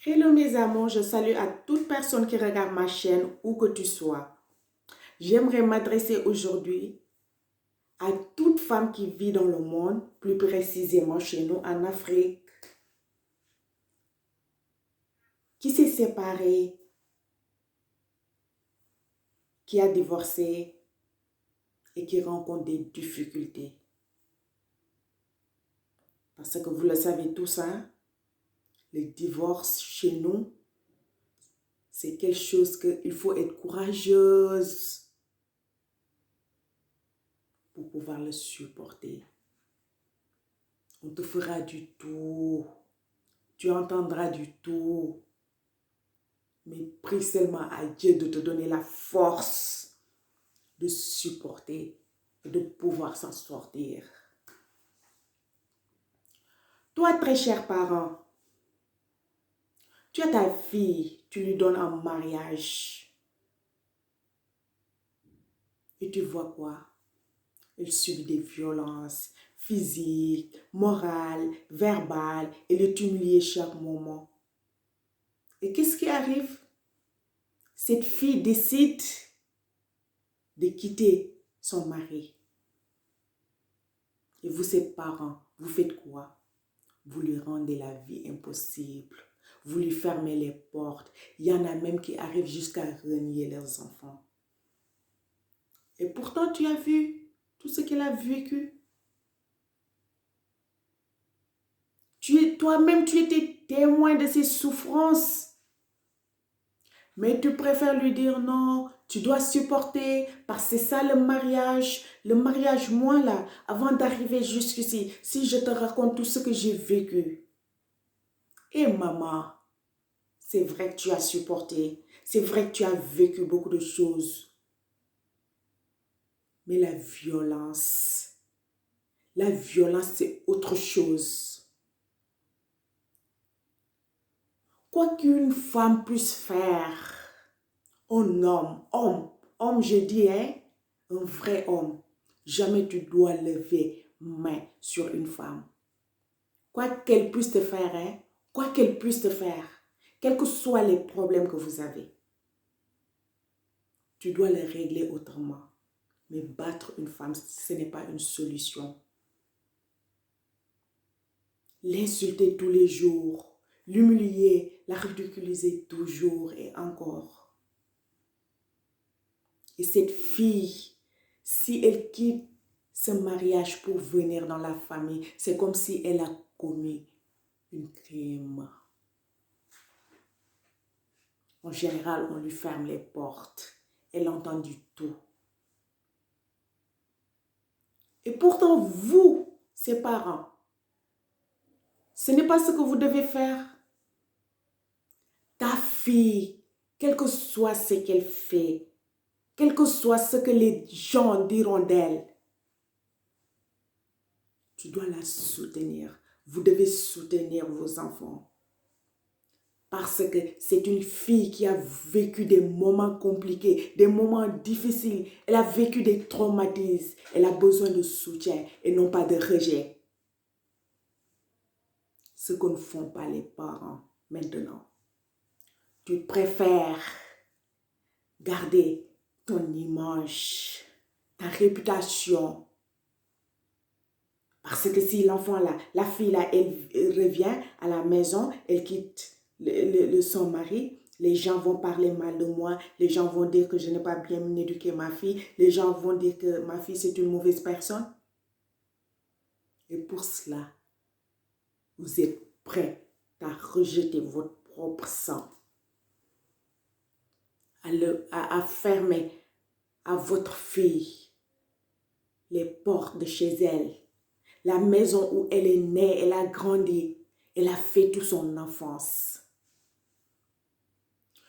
Hello mes amours, je salue à toute personne qui regarde ma chaîne, où que tu sois. J'aimerais m'adresser aujourd'hui à toute femme qui vit dans le monde, plus précisément chez nous en Afrique, qui s'est séparée, qui a divorcé et qui rencontre des difficultés. Parce que vous le savez tous, hein, le divorce chez nous, c'est quelque chose qu'il faut être courageuse pour pouvoir le supporter. On te fera du tout, tu entendras du tout, mais prie seulement à Dieu de te donner la force de supporter et de pouvoir s'en sortir. Toi, très cher parent, tu as ta fille, tu lui donnes en mariage. Et tu vois quoi? Elle subit des violences physiques, morales, verbales. Elle est humiliée chaque moment. Et qu'est-ce qui arrive? Cette fille décide de quitter son mari. Et vous, ses parents, vous faites quoi? Vous lui rendez la vie impossible. Vous lui fermez les portes. Il y en a même qui arrivent jusqu'à renier leurs enfants. Et pourtant, tu as vu tout ce qu'elle a vécu. Toi-même, tu étais témoin de ses souffrances. Mais tu préfères lui dire non, tu dois supporter, parce que c'est ça le mariage. Le mariage, moi là, avant d'arriver jusqu'ici, si je te raconte tout ce que j'ai vécu. Et maman, c'est vrai que tu as supporté, c'est vrai que tu as vécu beaucoup de choses. Mais la violence c'est autre chose. Quoi qu'une femme puisse faire, un homme, je dis, hein, un vrai homme, jamais tu dois lever main sur une femme. Quoi qu'elle puisse te faire, hein, quoi qu'elle puisse te faire, quels que soient les problèmes que vous avez, tu dois les régler autrement. Mais battre une femme, ce n'est pas une solution. L'insulter tous les jours, l'humilier, la ridiculiser toujours et encore. Et cette fille, si elle quitte ce mariage pour venir dans la famille, c'est comme si elle a commis un crime. En général, on lui ferme les portes. Elle entend du tout. Et pourtant, vous, ses parents, ce n'est pas ce que vous devez faire. Ta fille, quel que soit ce qu'elle fait, quel que soit ce que les gens diront d'elle, tu dois la soutenir. Vous devez soutenir vos enfants. Parce que c'est une fille qui a vécu des moments compliqués, des moments difficiles. Elle a vécu des traumatismes. Elle a besoin de soutien et non pas de rejet. Ce que ne font pas les parents maintenant. Tu préfères garder ton image, ta réputation. Parce que si l'enfant là, la fille là, elle revient à la maison, elle quitte son mari, les gens vont parler mal de moi, les gens vont dire que je n'ai pas bien éduqué ma fille, les gens vont dire que ma fille c'est une mauvaise personne. Et pour cela, vous êtes prêts à rejeter votre propre sang, à fermer à votre fille les portes de chez elle, la maison où elle est née, elle a grandi, elle a fait toute son enfance.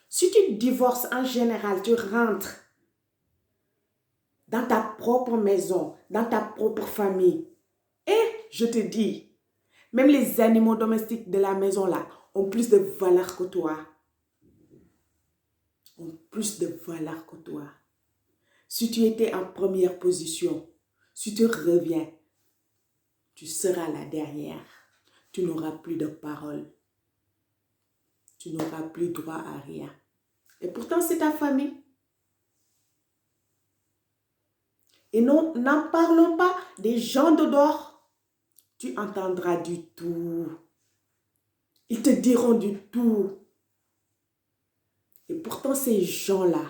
Si tu divorces en général, tu rentres dans ta propre maison, dans ta propre famille. Et je te dis, même les animaux domestiques de la maison là ont plus de valeur que toi. Ont plus de valeur que toi. Si tu étais en première position, si tu reviens, tu seras la dernière. Tu n'auras plus de parole. tu n'auras plus droit à rien. Et pourtant, c'est ta famille. Et non, n'en parlons pas des gens de dehors. Tu entendras du tout. Ils te diront du tout. Et pourtant, ces gens-là,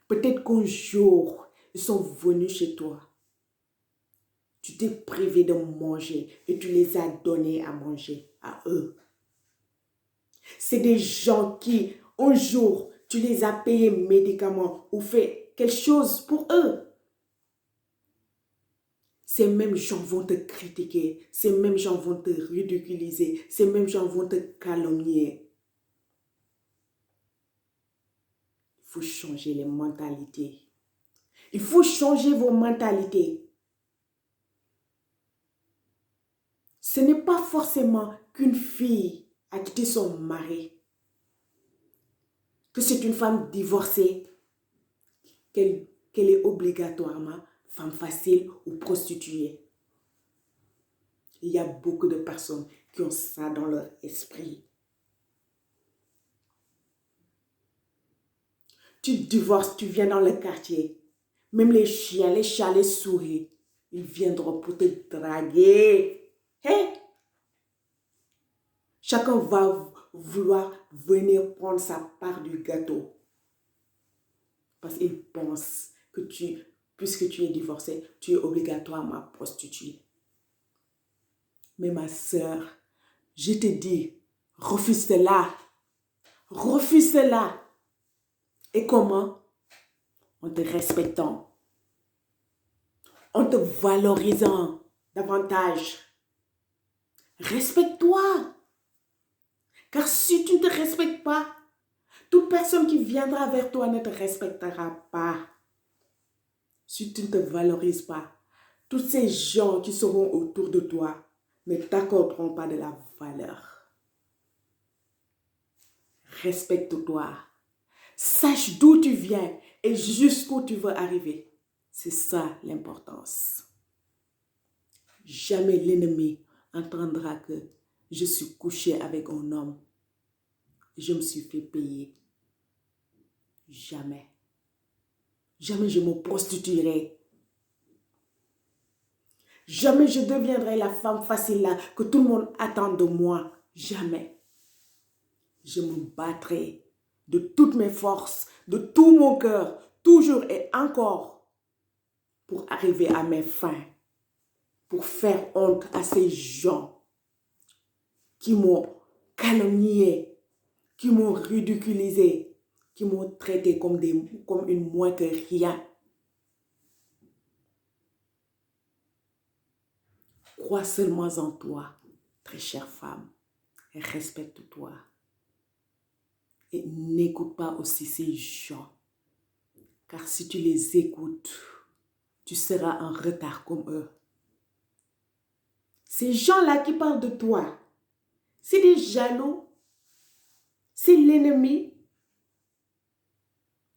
peut-être qu'un jour, ils sont venus chez toi. Tu t'es privé de manger et tu les as donnés à manger à eux. C'est des gens qui, un jour, tu les as payés médicaments ou fait quelque chose pour eux. Ces mêmes gens vont te critiquer, ces mêmes gens vont te ridiculiser, ces mêmes gens vont te calomnier. Il faut changer les mentalités. Il faut changer vos mentalités. Ce n'est pas forcément qu'une fille a quitté son mari, que c'est une femme divorcée, qu'elle est obligatoirement femme facile ou prostituée. Il y a beaucoup de personnes qui ont ça dans leur esprit. Tu divorces, tu viens dans le quartier. Même les chiens, les chats, les souris, ils viendront pour te draguer. Hey! Chacun va vouloir venir prendre sa part du gâteau. Parce qu'il pense que puisque tu es divorcé, tu es obligatoirement prostituée. Mais ma sœur, je te dis, refuse cela. Refuse cela. Et comment? En te respectant. En te valorisant davantage. Respecte-toi. Car si tu ne te respectes pas, toute personne qui viendra vers toi ne te respectera pas. Si tu ne te valorises pas, tous ces gens qui seront autour de toi ne t'accorderont pas de la valeur. Respecte-toi. Sache d'où tu viens et jusqu'où tu veux arriver. C'est ça l'importance. Jamais l'ennemi entendra que je suis couché avec un homme. Je me suis fait payer. Jamais. Jamais je me prostituerai. Jamais je deviendrai la femme facile là que tout le monde attend de moi. Jamais. Je me battrai de toutes mes forces, de tout mon cœur, toujours et encore, pour arriver à mes fins, pour faire honte à ces gens qui m'ont calomnié, qui m'ont ridiculisé, qui m'ont traité comme une moins que rien. Crois seulement en toi, très chère femme, et respecte-toi. Et n'écoute pas aussi ces gens, car si tu les écoutes, tu seras en retard comme eux. Ces gens-là qui parlent de toi, c'est des jaloux, c'est l'ennemi.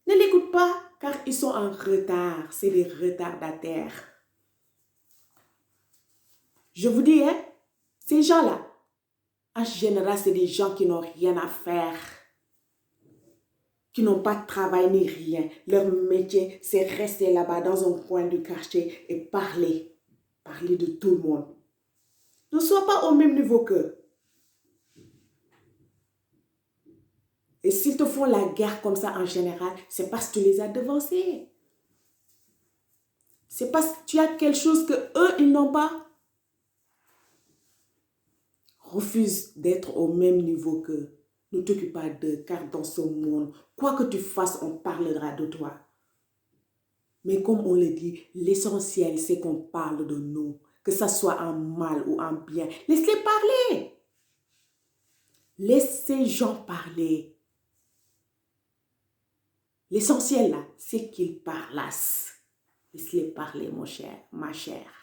Ne l'écoute pas, car ils sont en retard, c'est des retardataires. Je vous dis, ces gens-là, en général, c'est des gens qui n'ont rien à faire, qui n'ont pas de travail ni rien. Leur métier, c'est rester là-bas dans un coin du quartier et parler de tout le monde. Ne sois pas au même niveau qu'eux. Et s'ils te font la guerre comme ça en général, c'est parce que tu les as devancés. C'est parce que tu as quelque chose que eux ils n'ont pas. Refuse d'être au même niveau qu'eux. Ne t'occupe pas d'eux, car dans ce monde, quoi que tu fasses, on parlera de toi. Mais comme on le dit, l'essentiel, c'est qu'on parle de nous, que ça soit en mal ou en bien. Laisse-les parler. Laisse ces gens parler. L'essentiel, là, c'est qu'ils parlassent. Laisse-les parler, mon cher, ma chère.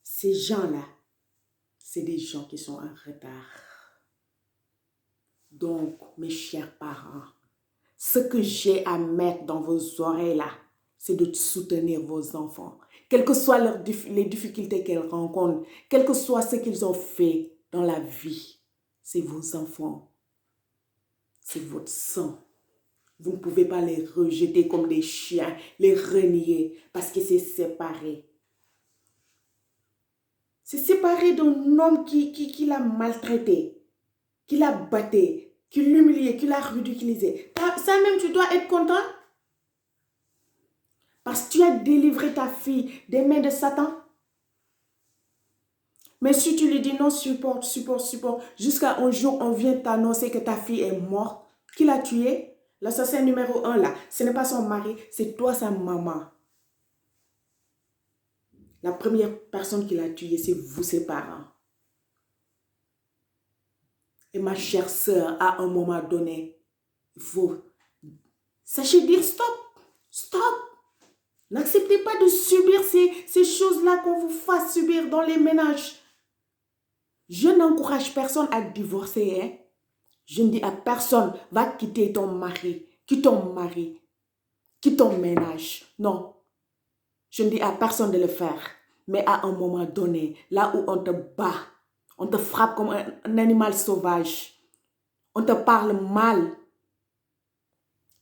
Ces gens-là, c'est des gens qui sont en retard. Donc, mes chers parents, ce que j'ai à mettre dans vos oreilles là, c'est de soutenir vos enfants. Quelles que soient les difficultés qu'elles rencontrent, quel que soit ce qu'ils ont fait dans la vie, c'est vos enfants. C'est votre sang. Vous ne pouvez pas les rejeter comme des chiens, les renier parce que c'est séparé. C'est séparé d'un homme qui l'a maltraité, qui l'a battu, qui l'humilié, qui l'a ridiculisé. Ça même, tu dois être content. Parce que tu as délivré ta fille des mains de Satan. Mais si tu lui dis non, supporte, jusqu'à un jour, on vient t'annoncer que ta fille est morte. Qui l'a tuée? L'assassin numéro 1 là, ce n'est pas son mari, c'est toi, sa maman. La première personne qui l'a tuée, c'est vous, ses parents. Et ma chère sœur, à un moment donné, il faut... Sachez dire stop, stop. N'acceptez pas de subir ces choses-là qu'on vous fasse subir dans les ménages. Je n'encourage personne à divorcer. Hein? Je ne dis à personne, va quitter ton mari, quitte ton ménage. Non. Je ne dis à personne de le faire. Mais à un moment donné, là où on te bat, on te frappe comme un animal sauvage, on te parle mal,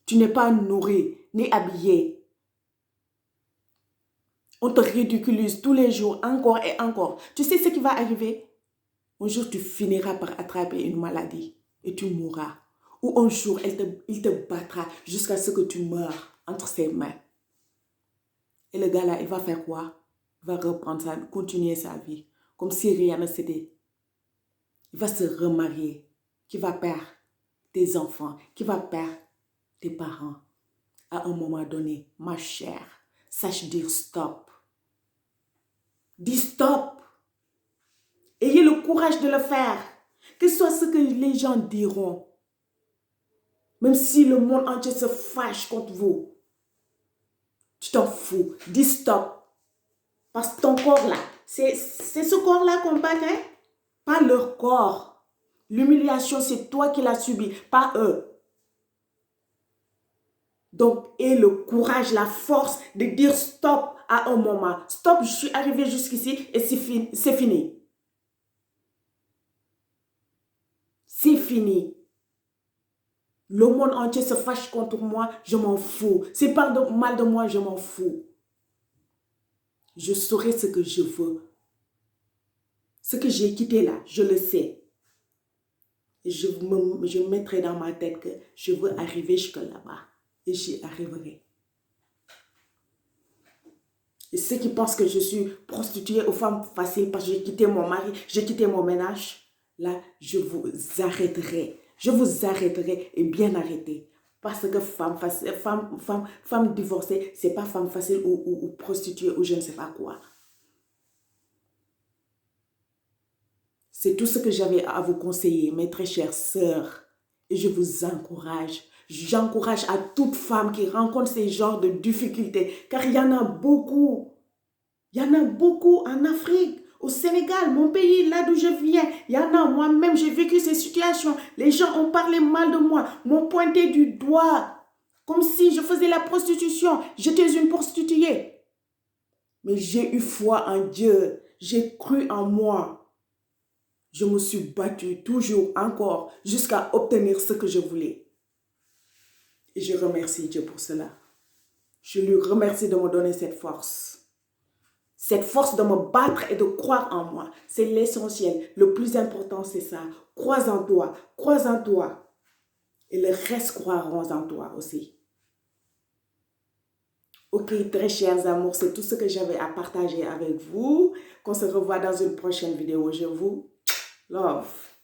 tu n'es pas nourri ni habillé. On te ridiculise tous les jours, encore et encore. Tu sais ce qui va arriver? Un jour, tu finiras par attraper une maladie et tu mourras. Ou un jour, il te battra jusqu'à ce que tu meurs entre ses mains. Et le gars-là, il va faire quoi? Il va reprendre continuer sa vie. Comme si rien ne s'était. Il va se remarier. Qui va perdre tes enfants. Qui va perdre tes parents. À un moment donné, ma chère, sache dire stop. Dis stop. Ayez le courage de le faire. Que ce soit ce que les gens diront. Même si le monde entier se fâche contre vous. Tu t'en fous. Dis stop. Parce que ton corps là, c'est ce corps là qu'on bat, hein? Pas leur corps. L'humiliation, c'est toi qui l'as subi, pas eux. Donc, aie le courage, la force de dire stop à un moment. Stop, je suis arrivé jusqu'ici et c'est fini. C'est fini. Le monde entier se fâche contre moi, je m'en fous. S'ils parlent mal de moi, je m'en fous. Je saurai ce que je veux. Ce que j'ai quitté là, je le sais. Je mettrai dans ma tête que je veux arriver jusque là-bas. Et j'y arriverai. Et ceux qui pensent que je suis prostituée aux femmes faciles parce que j'ai quitté mon mari, j'ai quitté mon ménage, là, je vous arrêterai. Je vous arrêterai et bien arrêter. Parce que femme divorcée, c'est pas femme facile ou prostituée ou je ne sais pas quoi. C'est tout ce que j'avais à vous conseiller, mes très chères sœurs. Et je vous encourage. J'encourage à toute femme qui rencontre ces genres de difficultés. Car il y en a beaucoup. Il y en a beaucoup en Afrique, au Sénégal, mon pays, là d'où je viens. Il y en a, moi-même, j'ai vécu ces situations. Les gens ont parlé mal de moi, m'ont pointé du doigt. Comme si je faisais la prostitution. J'étais une prostituée. Mais j'ai eu foi en Dieu. J'ai cru en moi. Je me suis battue toujours encore jusqu'à obtenir ce que je voulais. Et je remercie Dieu pour cela. Je lui remercie de me donner cette force. Cette force de me battre et de croire en moi. C'est l'essentiel. Le plus important, c'est ça. Crois en toi. Crois en toi. Et le reste croiront en toi aussi. Ok, très chers amours, c'est tout ce que j'avais à partager avec vous. Qu'on se revoit dans une prochaine vidéo. Je vous love.